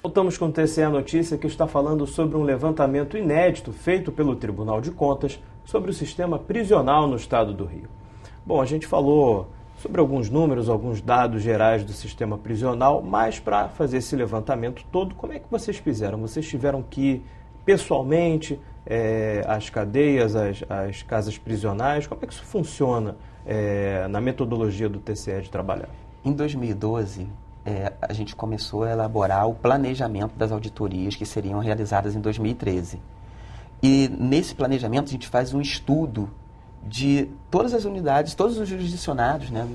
Voltamos com o TCE Notícia, que está falando sobre um levantamento inédito feito pelo Tribunal de Contas sobre o sistema prisional no estado do Rio. Bom, a gente falou sobre alguns números, alguns dados gerais do sistema prisional, mas para fazer esse levantamento todo, como é que vocês fizeram? Vocês tiveram que ir pessoalmente às cadeias, às casas prisionais? Como é que isso funciona na metodologia do TCE de trabalhar? Em 2012, a gente começou a elaborar o planejamento das auditorias que seriam realizadas em 2013. E nesse planejamento a gente faz um estudo de todas as unidades, todos os jurisdicionados, né,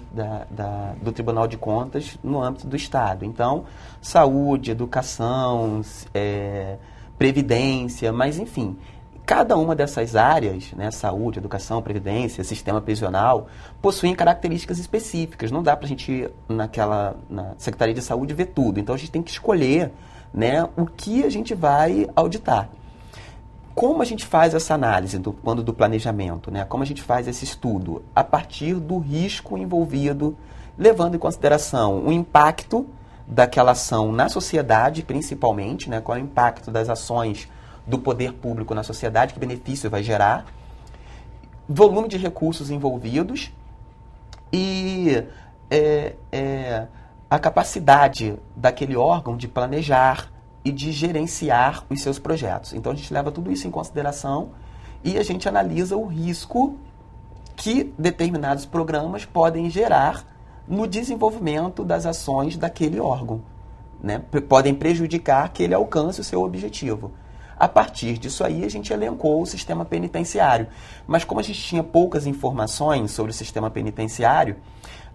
do Tribunal de Contas no âmbito do Estado. Então, saúde, educação, previdência, mas enfim, cada uma dessas áreas, né, saúde, educação, previdência, sistema prisional, possuem características específicas. Não dá para a gente ir na Secretaria de Saúde ver tudo. Então, a gente tem que escolher, né, o que a gente vai auditar. Como a gente faz essa análise quando do planejamento, né? Como a gente faz esse estudo? A partir do risco envolvido, levando em consideração o impacto daquela ação na sociedade, principalmente, né? Qual é o impacto das ações do poder público na sociedade, que benefício vai gerar, volume de recursos envolvidos e a capacidade daquele órgão de planejar e de gerenciar os seus projetos. Então, a gente leva tudo isso em consideração e a gente analisa o risco que determinados programas podem gerar no desenvolvimento das ações daquele órgão, né? Podem prejudicar que ele alcance o seu objetivo. A partir disso aí, a gente elencou o sistema penitenciário. Mas como a gente tinha poucas informações sobre o sistema penitenciário,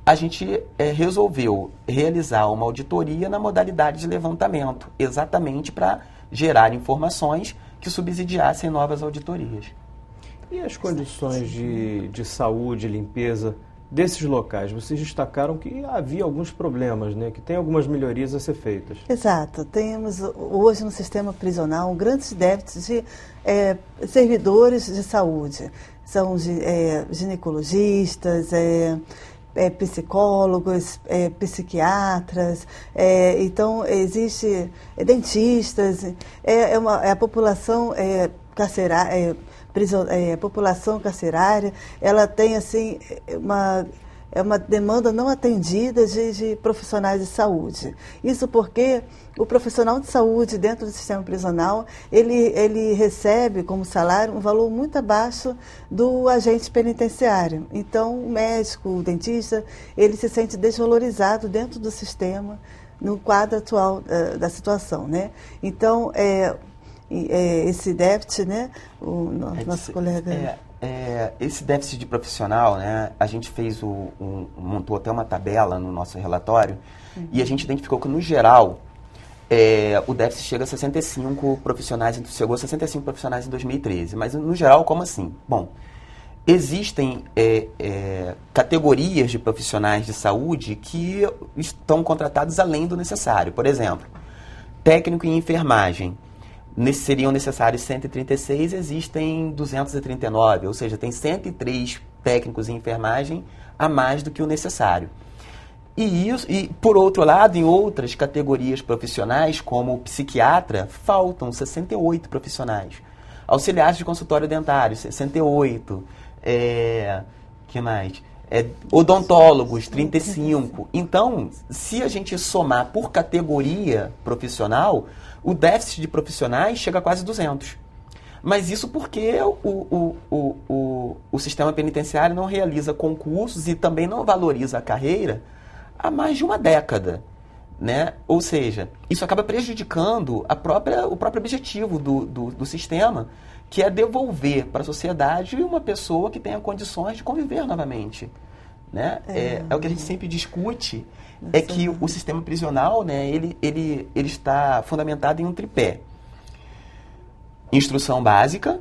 a gente resolveu realizar uma auditoria na modalidade de levantamento, exatamente para gerar informações que subsidiassem novas auditorias. E as condições de saúde e limpeza desses locais? Vocês destacaram que havia alguns problemas, né? Que tem algumas melhorias a ser feitas. Exato. Temos hoje no sistema prisional um grande déficit de servidores de saúde. São ginecologistas, psicólogos, psiquiatras, então existe dentistas, a população carcerária, a população carcerária, ela tem assim uma demanda não atendida de profissionais de saúde. Isso porque o profissional de saúde dentro do sistema prisional, ele recebe como salário um valor muito abaixo do agente penitenciário. Então, o médico, o dentista, ele se sente desvalorizado dentro do sistema no quadro atual da situação, né? Então, esse déficit, né? O nosso colega... esse déficit de profissional, né, a gente fez montou até uma tabela no nosso relatório, e a gente identificou que, no geral, o déficit chega a 65 profissionais, chegou a 65 profissionais em 2013. Mas, no geral, como assim? Bom, existem categorias de profissionais de saúde que estão contratados além do necessário. Por exemplo, técnico em enfermagem. Seriam necessários 136, existem 239, ou seja, tem 103 técnicos em enfermagem a mais do que o necessário. E, por outro lado, em outras categorias profissionais, como o psiquiatra, faltam 68 profissionais. Auxiliares de consultório dentário, 68. Que mais? Odontólogos, 35. Então, se a gente somar por categoria profissional, o déficit de profissionais chega a quase 200. Mas isso porque o sistema penitenciário não realiza concursos e também não valoriza a carreira há mais de uma década, né? Ou seja, isso acaba prejudicando o próprio objetivo do sistema, que é devolver para a sociedade uma pessoa que tenha condições de conviver novamente, né? É o que a gente sempre discute, é que o sistema prisional, né, ele está fundamentado em um tripé: instrução básica,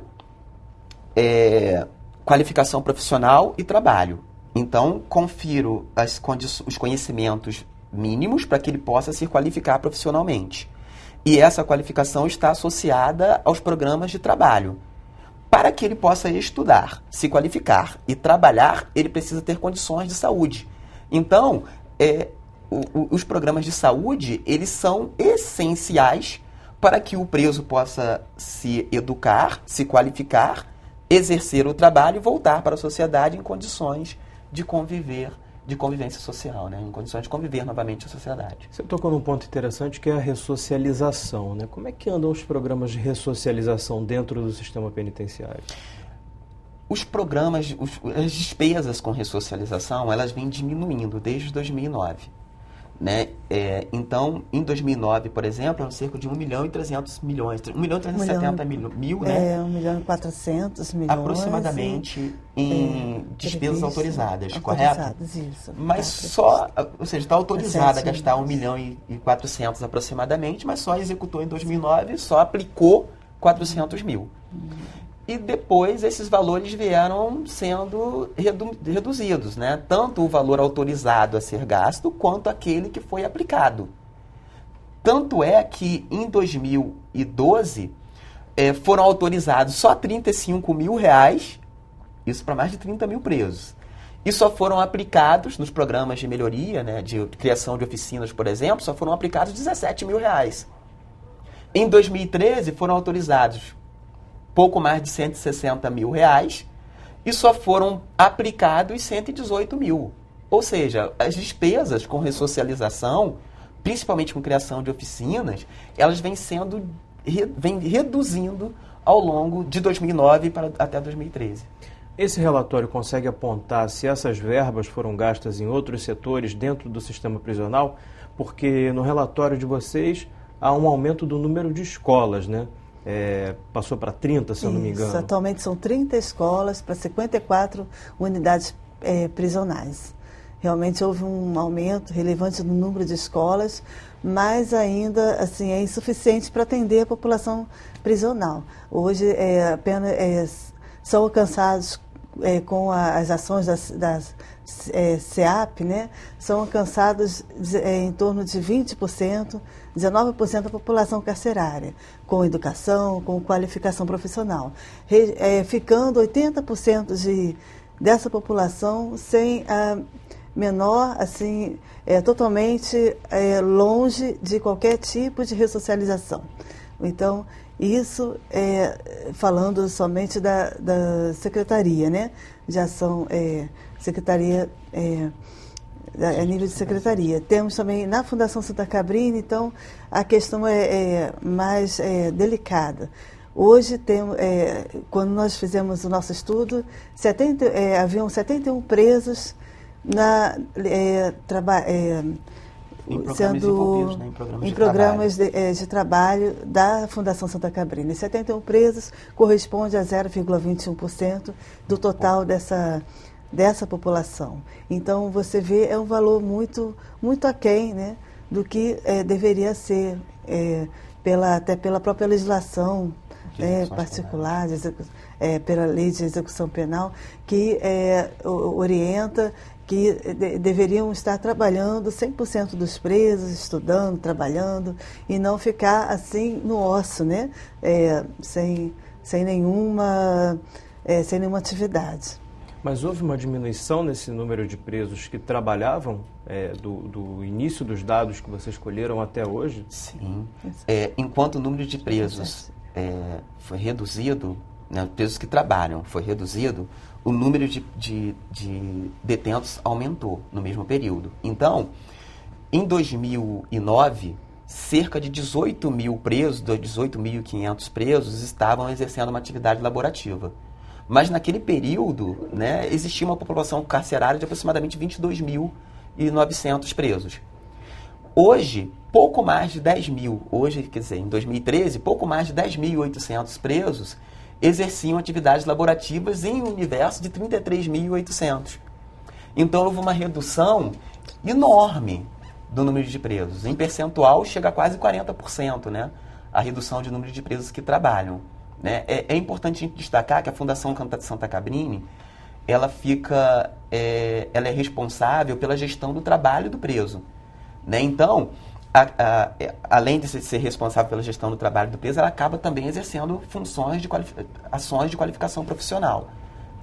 qualificação profissional e trabalho. Então, confiro os conhecimentos mínimos para que ele possa se qualificar profissionalmente. E essa qualificação está associada aos programas de trabalho. Para que ele possa estudar, se qualificar e trabalhar, ele precisa ter condições de saúde. Então, os programas de saúde, eles são essenciais para que o preso possa se educar, se qualificar, exercer o trabalho e voltar para a sociedade em condições de convivência social, né? Em condições de conviver novamente a sociedade. Você tocou num ponto interessante que é a ressocialização, né? Como é que andam os programas de ressocialização dentro do sistema penitenciário? Os programas, as despesas com ressocialização, elas vêm diminuindo desde 2009. Né? Então, em 2009, por exemplo, eram cerca de 1.300.000.000, 1.370.000, né? 1.400.000.000. Aproximadamente em despesas autorizadas, correto? Isso. Mas só, ou seja, está autorizada a gastar 1.400.000 aproximadamente, mas só executou em 2009, só aplicou 400.000. E depois esses valores vieram sendo reduzidos, né? Tanto o valor autorizado a ser gasto, quanto aquele que foi aplicado. Tanto é que em 2012 foram autorizados só R$35.000, isso para mais de 30 mil presos. E só foram aplicados nos programas de melhoria, né, de criação de oficinas, por exemplo, só foram aplicados R$17.000. Em 2013 foram autorizados pouco mais de R$160.000 e só foram aplicados 118.000. Ou seja, as despesas com ressocialização, principalmente com criação de oficinas, elas vêm reduzindo ao longo de 2009 até 2013. Esse relatório consegue apontar se essas verbas foram gastas em outros setores dentro do sistema prisional? Porque no relatório de vocês há um aumento do número de escolas, né? Passou para 30, se eu não me engano. Atualmente são 30 escolas para 54 unidades prisionais. Realmente houve um aumento relevante no número de escolas, mas ainda assim, é insuficiente para atender a população prisional. Hoje apenas são alcançados com as ações das SEAP, né, são alcançados em torno de 20%, 19% da população carcerária, com educação, com qualificação profissional, ficando 80% dessa população sem a menor, assim, totalmente longe de qualquer tipo de ressocialização. Então, isso falando somente da Secretaria, né, de Ação, Secretaria, a nível de Secretaria. Temos também na Fundação Santa Cabrina, então a questão é mais delicada. Hoje, quando nós fizemos o nosso estudo, haviam 71 presos em programas de trabalho da Fundação Santa Cabrina. E 71 presos corresponde a 0,21% do total dessa população. Então, você vê, é um valor muito, muito aquém, né, do que deveria ser, até pela própria legislação particular, pela lei de execução penal, que orienta que deveriam estar trabalhando 100% dos presos, estudando, trabalhando, e não ficar assim no osso, né? Sem nenhuma atividade. Mas houve uma diminuição nesse número de presos que trabalhavam do início dos dados que vocês colheram até hoje? Sim. Enquanto o número de presos foi reduzido, né, presos que trabalham foi reduzido, o número de detentos aumentou no mesmo período. Então, em 2009, cerca de 18 mil presos, 18.500 presos, estavam exercendo uma atividade laborativa. Mas naquele período, né, existia uma população carcerária de aproximadamente 22.900 presos. Hoje, pouco mais de 10 mil, em 2013, pouco mais de 10.800 presos exerciam atividades laborativas em um universo de 33.800. Então, houve uma redução enorme do número de presos. Em percentual, chega a quase 40%, né? A redução de número de presos que trabalham. Né? É importante a gente destacar que a Fundação Santa Cabrina, ela é responsável pela gestão do trabalho do preso. Né? Então, além de ser responsável pela gestão do trabalho do preso, ela acaba também exercendo funções ações de qualificação profissional.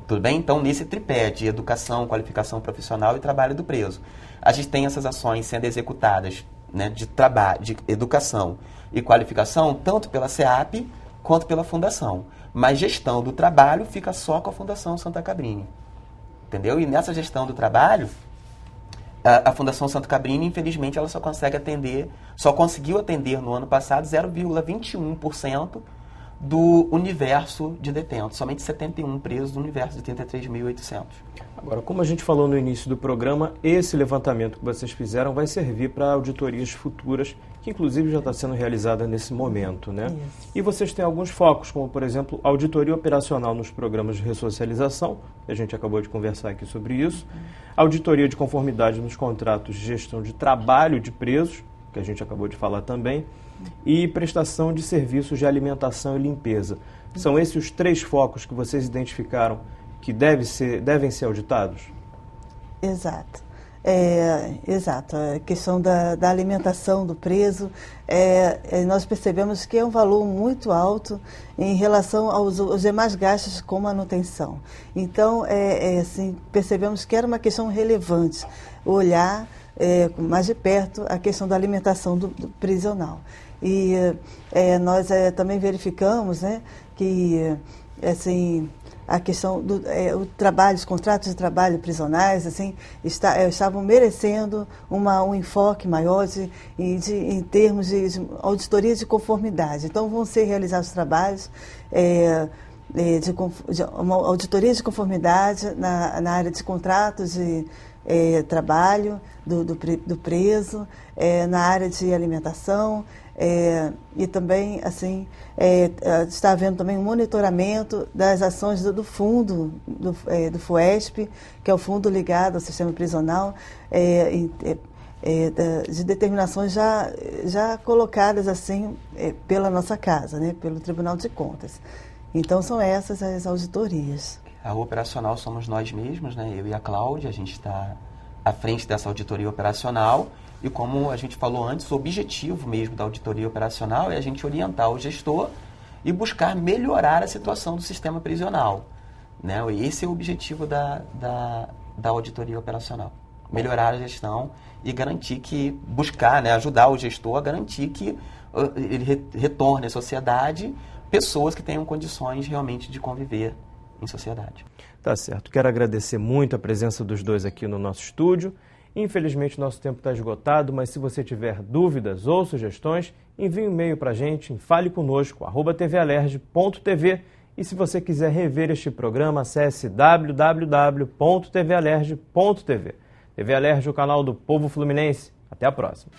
Tudo bem? Então, nesse tripé de educação, qualificação profissional e trabalho do preso, a gente tem essas ações sendo executadas, né, de trabalho, de educação e qualificação, tanto pela SEAP quanto pela Fundação. Mas gestão do trabalho fica só com a Fundação Santa Cabrini. Entendeu? E nessa gestão do trabalho, a Fundação Santa Cabrini, infelizmente, ela só conseguiu atender no ano passado 0,21% do universo de detentos, somente 71 presos do universo de 33.800. Agora, como a gente falou no início do programa, esse levantamento que vocês fizeram vai servir para auditorias futuras, que inclusive já está sendo realizada nesse momento, né? Isso. E vocês têm alguns focos, como por exemplo, auditoria operacional nos programas de ressocialização, a gente acabou de conversar aqui sobre isso, auditoria de conformidade nos contratos de gestão de trabalho de presos, que a gente acabou de falar também, e prestação de serviços de alimentação e limpeza. São esses os 3 focos que vocês identificaram que devem ser auditados? Exato. Exato. A questão da alimentação do preso, nós percebemos que é um valor muito alto em relação aos demais gastos com manutenção. Então, assim, percebemos que era uma questão relevante olhar mais de perto a questão da alimentação do prisional. E nós também verificamos, né, que assim, a questão do o trabalho, os contratos de trabalho prisionais, assim, estavam merecendo um enfoque maior em termos de auditoria de conformidade. Então, vão ser realizados trabalhos uma auditoria de conformidade na área de contratos de trabalho do preso, na área de alimentação, e também, assim, está havendo também um monitoramento das ações do fundo, do FUESP, que é o fundo ligado ao sistema prisional, de determinações já colocadas, assim, pela nossa casa, né, pelo Tribunal de Contas. Então, são essas as auditorias. A operacional somos nós mesmos, né, eu e a Cláudia, a gente está à frente dessa auditoria operacional. E como a gente falou antes, o objetivo mesmo da auditoria operacional é a gente orientar o gestor e buscar melhorar a situação do sistema prisional, né? Esse é o objetivo da auditoria operacional. Melhorar a gestão e garantir buscar, né, ajudar o gestor a garantir que ele retorne à sociedade pessoas que tenham condições realmente de conviver em sociedade. Tá certo. Quero agradecer muito a presença dos dois aqui no nosso estúdio. Infelizmente, nosso tempo está esgotado, mas se você tiver dúvidas ou sugestões, envie um e-mail para a gente em faleconosco@tvalerj.tv, e se você quiser rever este programa, acesse www.tvalerj.tv. TV Alerj, o canal do povo fluminense. Até a próxima.